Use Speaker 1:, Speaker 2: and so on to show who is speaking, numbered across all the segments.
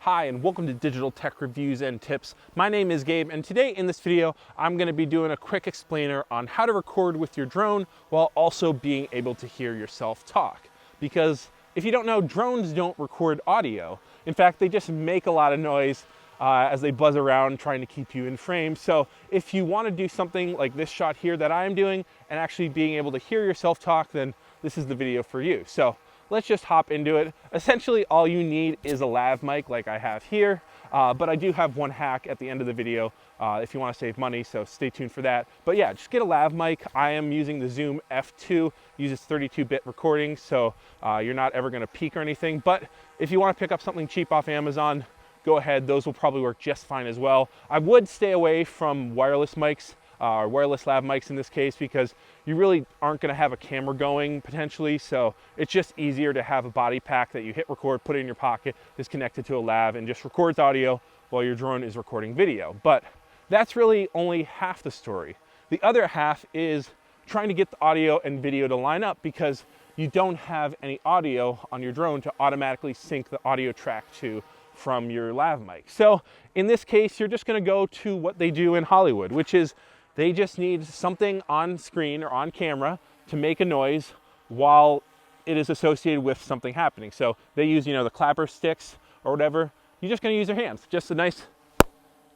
Speaker 1: Hi, and welcome to Digital Tech Reviews and Tips. My name is Gabe, and today in this video, I'm going to be doing a quick explainer on how to record with your drone while also being able to hear yourself talk. Because if you don't know, drones don't record audio. In fact, they just make a lot of noise as they buzz around trying to keep you in frame. So if you want to do something like this shot here that I'm doing and actually being able to hear yourself talk, then this is the video for you. So let's just hop into it. Essentially, all you need is a lav mic like I have here, but I do have one hack at the end of the video if you want to save money, so stay tuned for that. But yeah, just get a lav mic. I am using the Zoom F2, uses 32-bit recording, so you're not ever going to peak or anything. But if you want to pick up something cheap off Amazon, go ahead. Those will probably work just fine as well. I would stay away from wireless mics, or wireless lav mics in this case, because you really aren't going to have a camera going potentially, so it's just easier to have a body pack that you hit record, put it in your pocket, is connected to a lav, and just records audio while your drone is recording video. But that's really only half the story. The other half is trying to get the audio and video to line up, because you don't have any audio on your drone to automatically sync the audio track to from your lav mic. So in this case, you're just going to go to what they do in Hollywood, which is they just need something on screen or on camera to make a noise while it is associated with something happening. So they use, the clapper sticks or whatever. You're just going to use your hands. Just a nice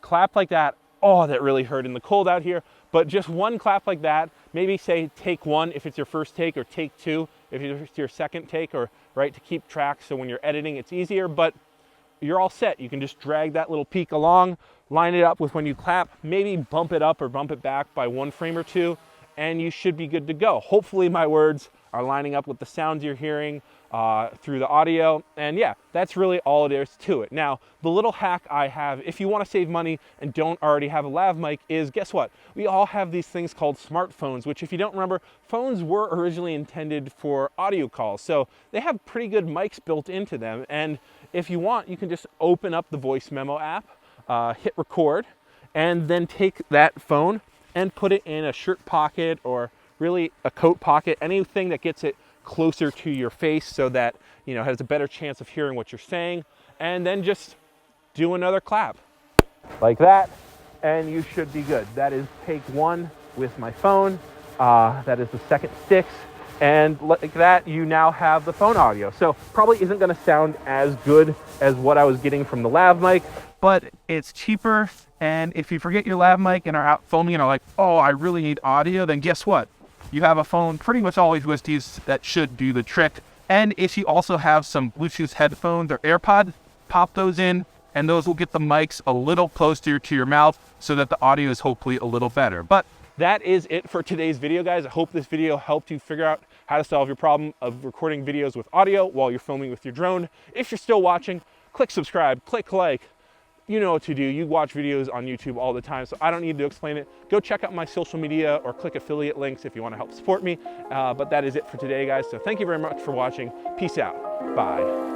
Speaker 1: clap like that. Oh, that really hurt in the cold out here. But just one clap like that, maybe say take one if it's your first take, or take two if it's your second take, or right, to keep track. So when you're editing, it's easier, but you're all set. You can just drag that little peak along, line it up with when you clap, maybe bump it up or bump it back by one frame or two, and you should be good to go. Hopefully my words are lining up with the sounds you're hearing through the audio. And yeah, that's really all it is to it. Now, the little hack I have, if you want to save money and don't already have a lav mic, is guess what? We all have these things called smartphones, which if you don't remember, phones were originally intended for audio calls. So they have pretty good mics built into them. And if you want, you can just open up the voice memo app, hit record, and then take that phone and put it in a shirt pocket or really a coat pocket, anything that gets it closer to your face so that, has a better chance of hearing what you're saying, and then just do another clap like that, and you should be good. That is take one with my phone. That is the second sticks. And like that, you now have the phone audio. So probably isn't going to sound as good as what I was getting from the lav mic, but it's cheaper. And if you forget your lav mic and are out filming and are like, oh, I really need audio, then guess what? You have a phone pretty much always with these that should do the trick. And if you also have some Bluetooth headphones or AirPods, pop those in, and those will get the mics a little closer to your mouth so that the audio is hopefully a little better. But that is it for today's video, guys. I hope this video helped you figure out how to solve your problem of recording videos with audio while you're filming with your drone. If you're still watching, click subscribe, click like. You know what to do. You watch videos on YouTube all the time, so I don't need to explain it. Go check out my social media or click affiliate links if you want to help support me. But that is it for today, guys. So thank you very much for watching. Peace out. Bye.